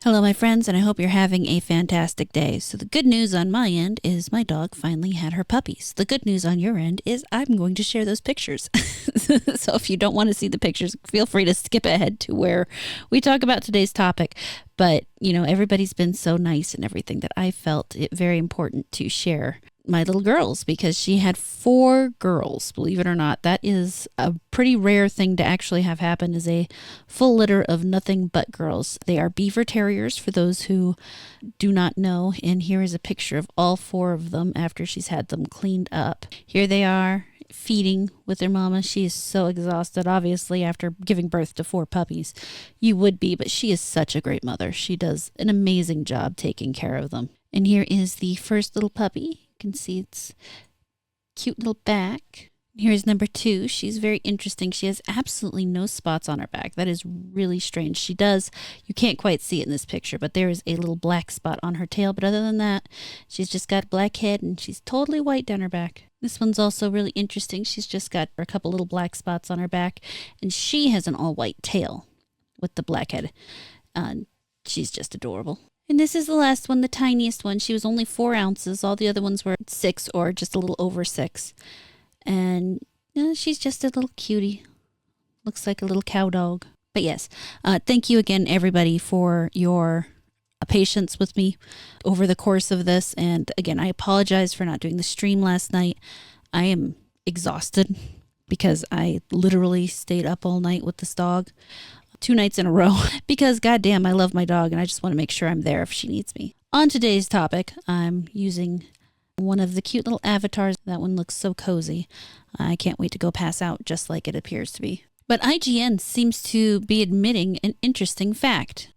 Hello, my friends, and I hope you're having a fantastic day. So the good news on my end is my dog finally had her puppies. The good news on your end is I'm going to share those pictures. So if you don't want to see the pictures, feel free to skip ahead to where we talk about today's topic. But, everybody's been so nice and everything that I felt it very important to share my little girls, because she had 4 girls, believe it or not. That is a pretty rare thing to actually have happen, is a full litter of nothing but girls. They are beaver terriers, for those who do not know, and here is a picture of all 4 of them after she's had them cleaned up. Here they are feeding with their mama. She is so exhausted, obviously, after giving birth to 4 puppies. You would be, but she is such a great mother. She does an amazing job taking care of them. And here is the first little puppy. You can see its cute little back. Here's number 2. She's very interesting. She has absolutely no spots on her back. That is really strange. You can't quite see it in this picture, but there is a little black spot on her tail. But other than that, she's just got a black head and she's totally white down her back. This one's also really interesting. She's just got a couple little black spots on her back, and she has an all white tail with the black head. She's just adorable. And this is the last one, the tiniest one. She was only 4 ounces. All the other ones were 6 or just a little over 6. And she's just a little cutie. Looks like a little cow dog. But yes, thank you again, everybody, for your patience with me over the course of this. And again, I apologize for not doing the stream last night. I am exhausted because I literally stayed up all night with this dog. 2 nights in a row, because goddamn, I love my dog and I just want to make sure I'm there if she needs me. On today's topic, I'm using one of the cute little avatars. That one looks so cozy. I can't wait to go pass out just like it appears to be. But IGN seems to be admitting an interesting fact.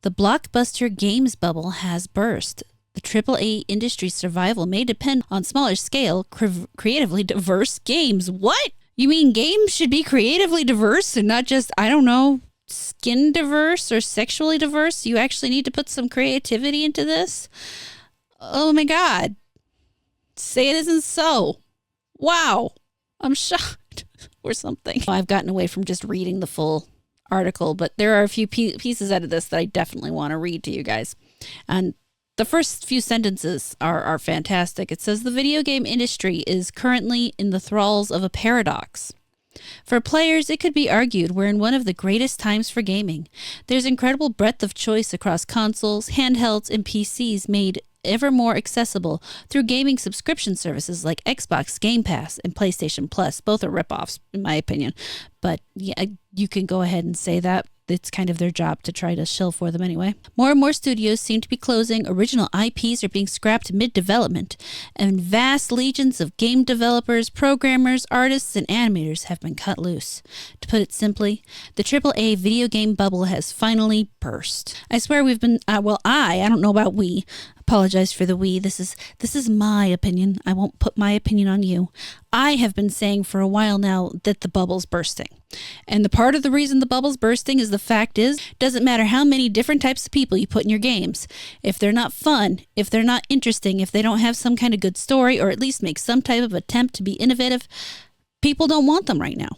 The blockbuster games bubble has burst. The AAA industry's survival may depend on smaller scale, creatively diverse games. What? You mean games should be creatively diverse and not just, skin diverse or sexually diverse? You actually need to put some creativity into this? Oh my God. Say it isn't so. Wow. I'm shocked or something. I've gotten away from just reading the full article, but there are a few pieces out of this that I definitely want to read to you guys. And the first few sentences are fantastic. It says the video game industry is currently in the thralls of a paradox. For players, it could be argued we're in one of the greatest times for gaming. There's incredible breadth of choice across consoles, handhelds, and PCs made ever more accessible through gaming subscription services like Xbox Game Pass and PlayStation Plus. Both are ripoffs, in my opinion. But yeah, you can go ahead and say that. It's kind of their job to try to shill for them anyway. More and more studios seem to be closing. Original IPs are being scrapped mid-development, and vast legions of game developers, programmers, artists, and animators have been cut loose. To put it simply, the AAA video game bubble has finally burst. I swear we've been, I don't know about we. Apologize for the we. This is my opinion. I won't put my opinion on you. I have been saying for a while now that the bubble's bursting. And the part of the reason the bubble's bursting is the fact is, doesn't matter how many different types of people you put in your games. If they're not fun, if they're not interesting, if they don't have some kind of good story, or at least make some type of attempt to be innovative, people don't want them right now.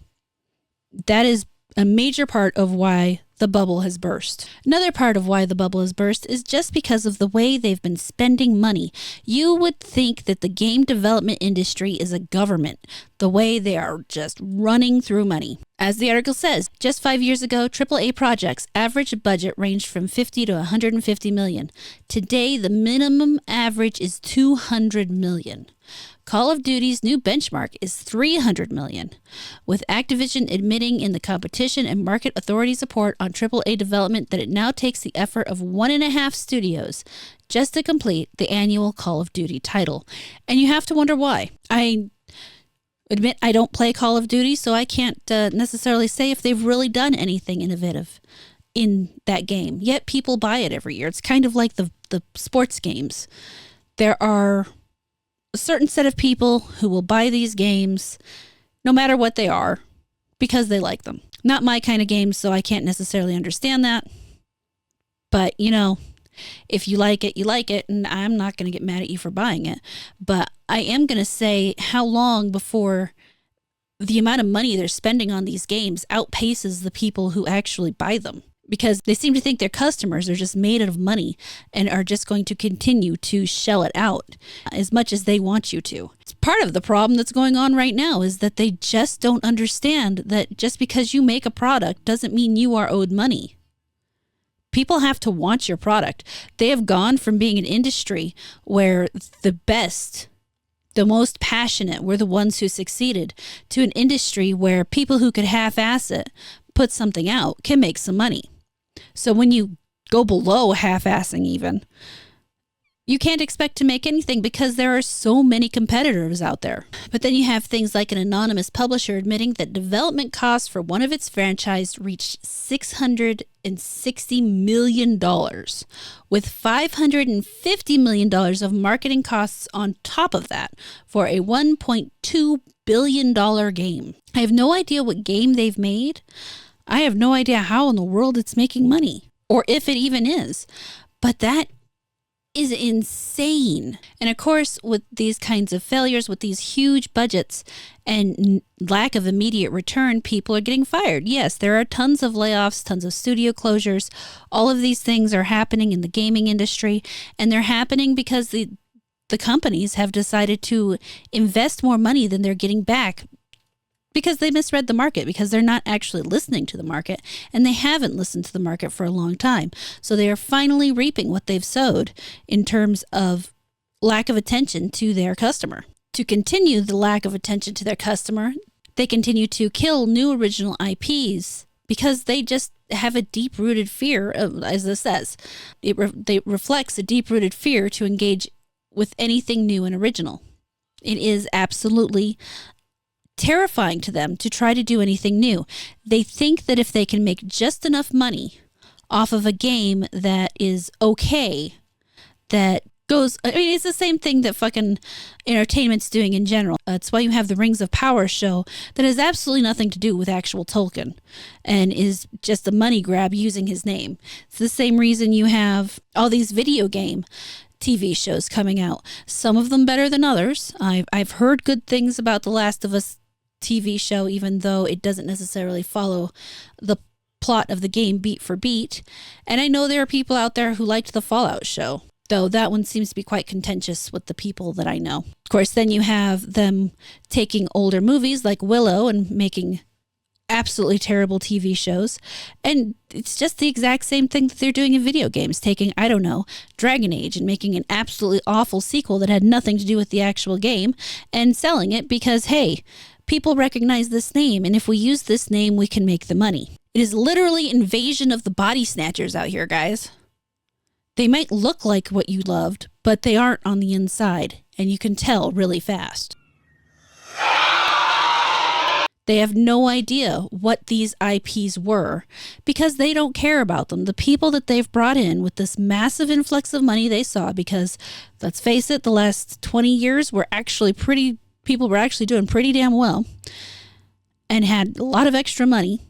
That is a major part of why the bubble has burst. Another part of why the bubble has burst is just because of the way they've been spending money. You would think that the game development industry is a government, the way they are just running through money. As the article says, just 5 years ago, AAA projects' average budget ranged from $50 to $150 million. Today, the minimum average is $200 million. Call of Duty's new benchmark is $300 million, with Activision admitting in the Competition and Market Authority's report on AAA development that it now takes the effort of 1.5 studios just to complete the annual Call of Duty title. And you have to wonder why. I admit I don't play Call of Duty, so I can't necessarily say if they've really done anything innovative in that game. Yet people buy it every year. It's kind of like the sports games. There are a certain set of people who will buy these games no matter what they are because they like them. Not my kind of games, so I can't necessarily understand that. But, if you like it, you like it, and I'm not going to get mad at you for buying it. But I am going to say how long before the amount of money they're spending on these games outpaces the people who actually buy them. because they seem to think their customers are just made out of money and are just going to continue to shell it out as much as they want you to. It's part of the problem that's going on right now is that they just don't understand that just because you make a product doesn't mean you are owed money. People have to want your product. They have gone from being an industry where the best, the most passionate were the ones who succeeded, to an industry where people who could half-ass it, put something out, can make some money. So when you go below half-assing even, you can't expect to make anything because there are so many competitors out there. But then you have things like an anonymous publisher admitting that development costs for one of its franchise reached $660 million, with $550 million of marketing costs on top of that for a $1.2 billion game. I have no idea what game they've made. I have no idea how in the world it's making money, or if it even is. But that is insane. And of course, with these kinds of failures, with these huge budgets and lack of immediate return, people are getting fired. Yes, there are tons of layoffs, tons of studio closures. All of these things are happening in the gaming industry, and they're happening because the companies have decided to invest more money than they're getting back because they misread the market, because they're not actually listening to the market, and they haven't listened to the market for a long time. So they are finally reaping what they've sowed in terms of lack of attention to their customer. To continue the lack of attention to their customer, they continue to kill new original IPs because they just have a deep-rooted fear, as this says. It reflects a deep-rooted fear to engage with anything new and original. It is absolutely terrifying to them to try to do anything new. They think that if they can make just enough money off of a game that is okay, that goes, I mean, it's the same thing that fucking entertainment's doing in general. That's why you have the Rings of Power show that has absolutely nothing to do with actual Tolkien and is just a money grab using his name. It's the same reason you have all these video game TV shows coming out. Some of them better than others. I've heard good things about The Last of Us TV show, even though it doesn't necessarily follow the plot of the game beat for beat. And I know there are people out there who liked the Fallout show, though that one seems to be quite contentious with the people that I know. Of course, then you have them taking older movies like Willow and making absolutely terrible TV shows. And it's just the exact same thing that they're doing in video games, taking, I don't know, Dragon Age and making an absolutely awful sequel that had nothing to do with the actual game and selling it because, hey, people recognize this name, and if we use this name, we can make the money. It is literally Invasion of the Body Snatchers out here, guys. They might look like what you loved, but they aren't on the inside, and you can tell really fast. They have no idea what these IPs were because they don't care about them. The people that they've brought in with this massive influx of money they saw, because let's face it, the last 20 years were actually people were actually doing pretty damn well and had a lot of extra money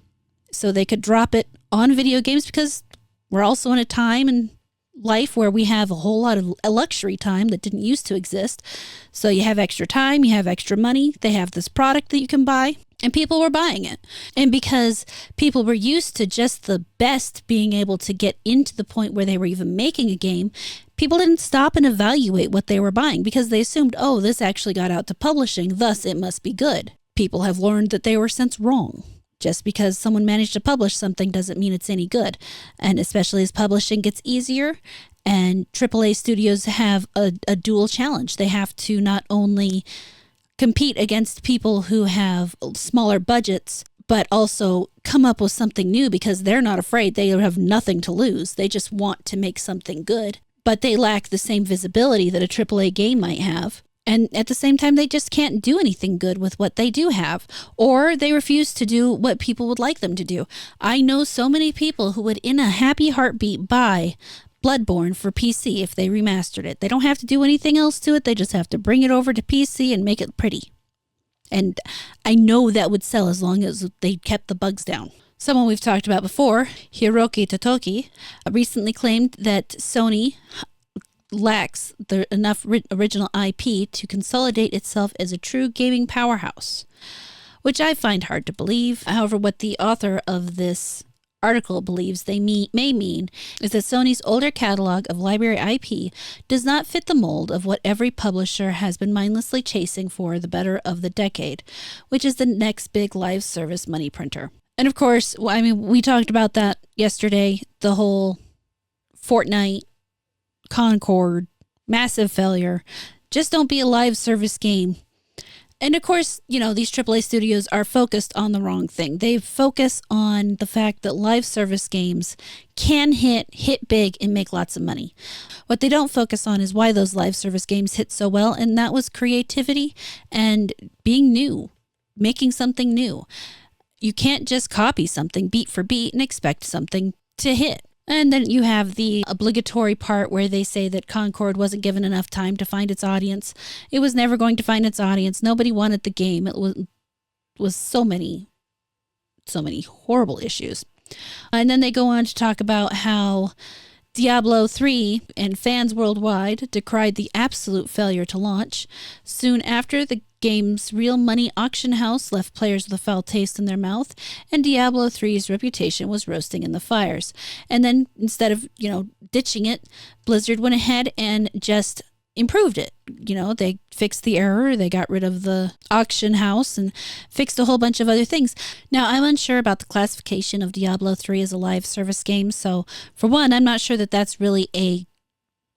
so they could drop it on video games, because we're also in a time in life where we have a whole lot of luxury time that didn't used to exist. So you have extra time, you have extra money, they have this product that you can buy, and people were buying it. And because people were used to just the best being able to get into the point where they were even making a game, people didn't stop and evaluate what they were buying because they assumed, oh, this actually got out to publishing, thus it must be good. People have learned that they were since wrong. Just because someone managed to publish something doesn't mean it's any good. And especially as publishing gets easier and AAA studios have a dual challenge. They have to not only compete against people who have smaller budgets, but also come up with something new because they're not afraid. They have nothing to lose. They just want to make something good. But they lack the same visibility that a AAA game might have. And at the same time, they just can't do anything good with what they do have, or they refuse to do what people would like them to do. I know so many people who would, in a happy heartbeat, buy Bloodborne for PC if they remastered it. They don't have to do anything else to it. They just have to bring it over to PC and make it pretty. And I know that would sell as long as they kept the bugs down. Someone we've talked about before, Hiroki Totoki, recently claimed that Sony lacks enough original IP to consolidate itself as a true gaming powerhouse, which I find hard to believe. However, what the author of this article believes they may mean is that Sony's older catalog of library IP does not fit the mold of what every publisher has been mindlessly chasing for the better of the decade, which is the next big live service money printer. And of course, we talked about that yesterday, the whole Fortnite, Concord, massive failure. Just don't be a live service game. And of course, these AAA studios are focused on the wrong thing. They focus on the fact that live service games can hit big and make lots of money. What they don't focus on is why those live service games hit so well, and that was creativity and being new, making something new. You can't just copy something beat for beat and expect something to hit. And then you have the obligatory part where they say that Concord wasn't given enough time to find its audience. It was never going to find its audience. Nobody wanted the game. It was so many horrible issues. And then they go on to talk about how Diablo 3 and fans worldwide decried the absolute failure to launch. Soon after, the game's real money auction house left players with a foul taste in their mouth, and Diablo 3's reputation was roasting in the fires. And then instead of, ditching it, Blizzard went ahead and just improved it. They fixed the error, they got rid of the auction house and fixed a whole bunch of other things. Now, I'm unsure about the classification of Diablo 3 as a live service game, so for one, I'm not sure that that's really a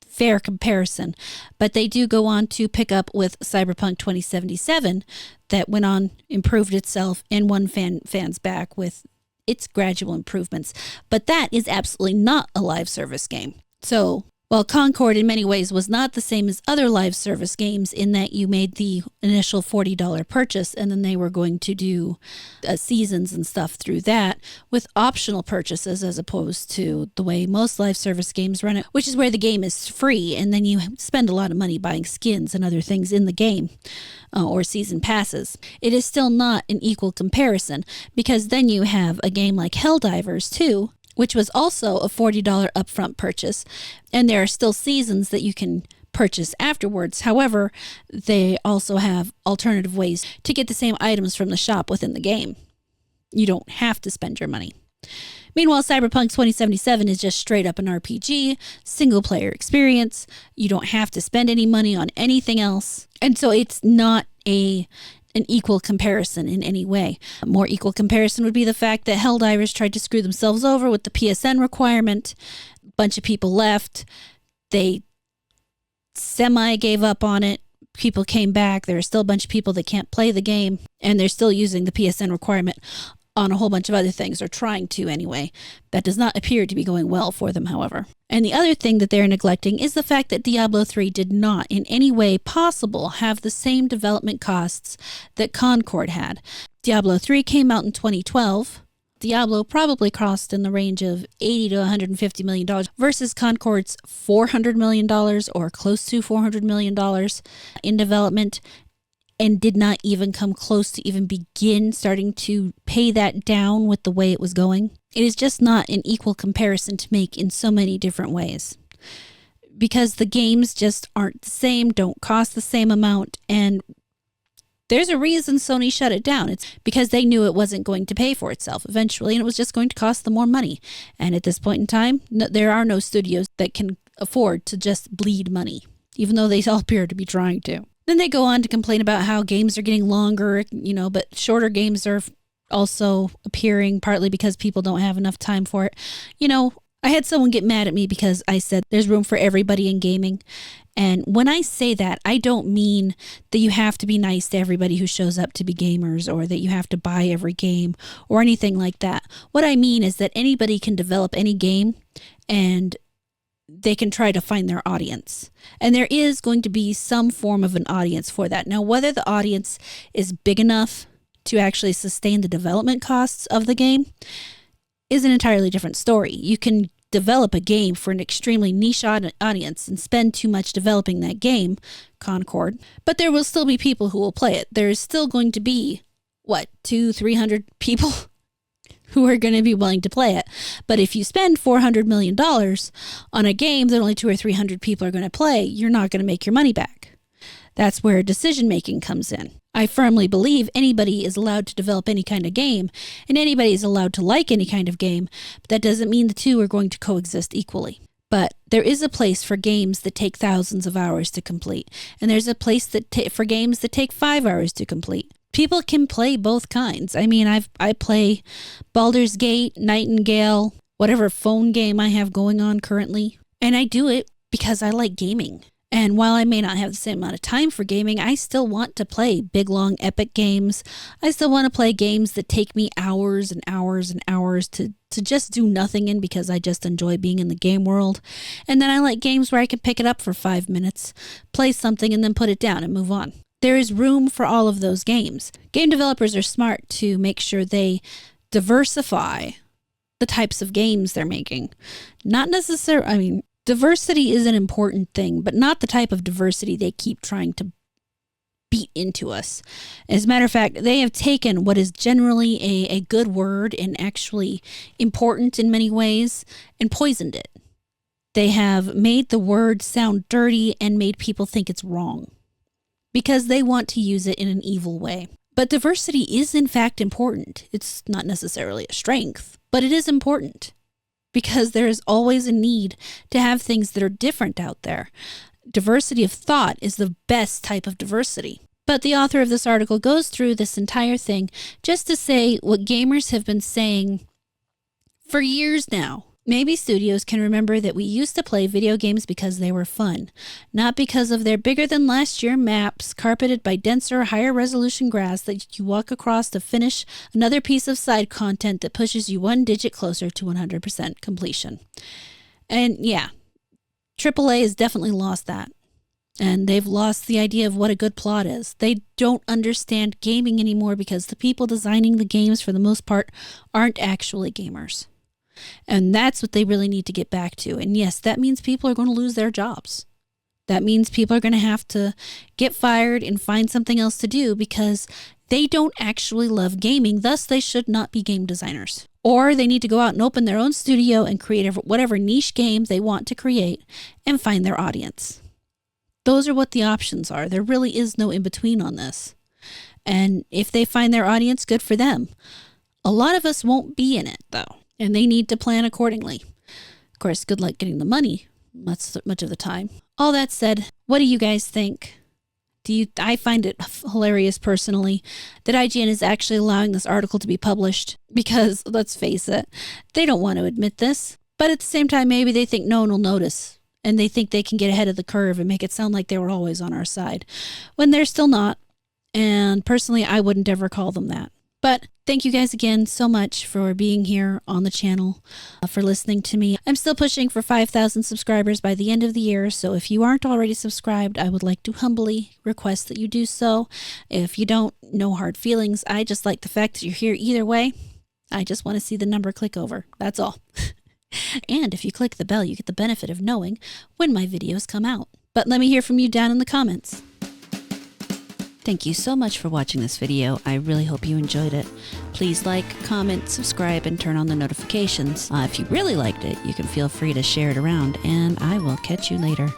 fair comparison, but they do go on to pick up with Cyberpunk 2077 that went on, improved itself, and won fans back with its gradual improvements. But that is absolutely not a live service game. So while Concord in many ways was not the same as other live service games in that you made the initial $40 purchase and then they were going to do seasons and stuff through that with optional purchases as opposed to the way most live service games run it, which is where the game is free and then you spend a lot of money buying skins and other things in the game or season passes. It is still not an equal comparison because then you have a game like Helldivers 2, which was also a $40 upfront purchase, and there are still seasons that you can purchase afterwards. However, they also have alternative ways to get the same items from the shop within the game. You don't have to spend your money. Meanwhile, Cyberpunk 2077 is just straight up an RPG, single player experience. You don't have to spend any money on anything else. And so it's not an equal comparison in any way. A more equal comparison would be the fact that Helldivers tried to screw themselves over with the PSN requirement. A bunch of people left. They gave up on it. People came back. There are still a bunch of people that can't play the game, and they're still using the PSN requirement on a whole bunch of other things, or trying to anyway. That does not appear to be going well for them, however. And the other thing that they're neglecting is the fact that Diablo 3 did not in any way possible have the same development costs that Concord had. Diablo 3 came out in 2012. Diablo probably cost in the range of $80 to $150 million versus Concord's $400 million or close to $400 million in development, and did not even come close to even begin starting to pay that down with the way it was going. It is just not an equal comparison to make in so many different ways. Because the games just aren't the same, don't cost the same amount, and there's a reason Sony shut it down. It's because they knew it wasn't going to pay for itself eventually, and it was just going to cost them more money. And at this point in time, there are no studios that can afford to just bleed money, even though they all appear to be trying to. Then they go on to complain about how games are getting longer, but shorter games are also appearing partly because people don't have enough time for it. I had someone get mad at me because I said there's room for everybody in gaming. And when I say that, I don't mean that you have to be nice to everybody who shows up to be gamers or that you have to buy every game or anything like that. What I mean is that anybody can develop any game and they can try to find their audience. And there is going to be some form of an audience for that. Now, whether the audience is big enough to actually sustain the development costs of the game is an entirely different story. You can develop a game for an extremely niche audience and spend too much developing that game, Concord, but there will still be people who will play it. There's still going to be, 200-300 people who are going to be willing to play it. But if you spend $400 million on a game that only 200 or 300 people are going to play, you're not going to make your money back. That's where decision making comes in. I firmly believe anybody is allowed to develop any kind of game, and anybody is allowed to like any kind of game, but that doesn't mean the two are going to coexist equally. But there is a place for games that take thousands of hours to complete, and there's a place for games that take 5 hours to complete. People can play both kinds. I mean, I play Baldur's Gate, Nightingale, whatever phone game I have going on currently, and I do it because I like gaming. And while I may not have the same amount of time for gaming, I still want to play big, long, epic games. I still want to play games that take me hours and hours and hours to just do nothing in because I just enjoy being in the game world. And then I like games where I can pick it up for 5 minutes, play something, and then put it down and move on. There is room for all of those games. Game developers are smart to make sure they diversify the types of games they're making. Not necessarily, diversity is an important thing, but not the type of diversity they keep trying to beat into us. As a matter of fact, they have taken what is generally a good word and actually important in many ways and poisoned it. They have made the word sound dirty and made people think it's wrong because they want to use it in an evil way. But diversity is in fact important. It's not necessarily a strength, but it is important. Because there is always a need to have things that are different out there. Diversity of thought is the best type of diversity. But the author of this article goes through this entire thing just to say what gamers have been saying for years now. Maybe studios can remember that we used to play video games because they were fun, not because of their bigger than last year maps carpeted by denser, higher resolution grass that you walk across to finish another piece of side content that pushes you one digit closer to 100% completion. And yeah, AAA has definitely lost that. And they've lost the idea of what a good plot is. They don't understand gaming anymore because the people designing the games for the most part aren't actually gamers. And that's what they really need to get back to. And yes, that means people are going to lose their jobs. That means people are going to have to get fired and find something else to do because they don't actually love gaming. Thus, they should not be game designers. Or they need to go out and open their own studio and create whatever niche game they want to create and find their audience. Those are what the options are. There really is no in-between on this. And if they find their audience, good for them. A lot of us won't be in it, though. And they need to plan accordingly. Of course, good luck getting the money much of the time. All that said, what do you guys think? I find it hilarious personally that IGN is actually allowing this article to be published because, let's face it, they don't want to admit this. But at the same time, maybe they think no one will notice. And they think they can get ahead of the curve and make it sound like they were always on our side. When they're still not. And personally, I wouldn't ever call them that. But thank you guys again so much for being here on the channel, for listening to me. I'm still pushing for 5,000 subscribers by the end of the year, so if you aren't already subscribed, I would like to humbly request that you do so. If you don't, no hard feelings. I just like the fact that you're here either way. I just want to see the number click over. That's all. And if you click the bell, you get the benefit of knowing when my videos come out. But let me hear from you down in the comments. Thank you so much for watching this video. I really hope you enjoyed it. Please like, comment, subscribe, and turn on the notifications. If you really liked it, you can feel free to share it around, and I will catch you later.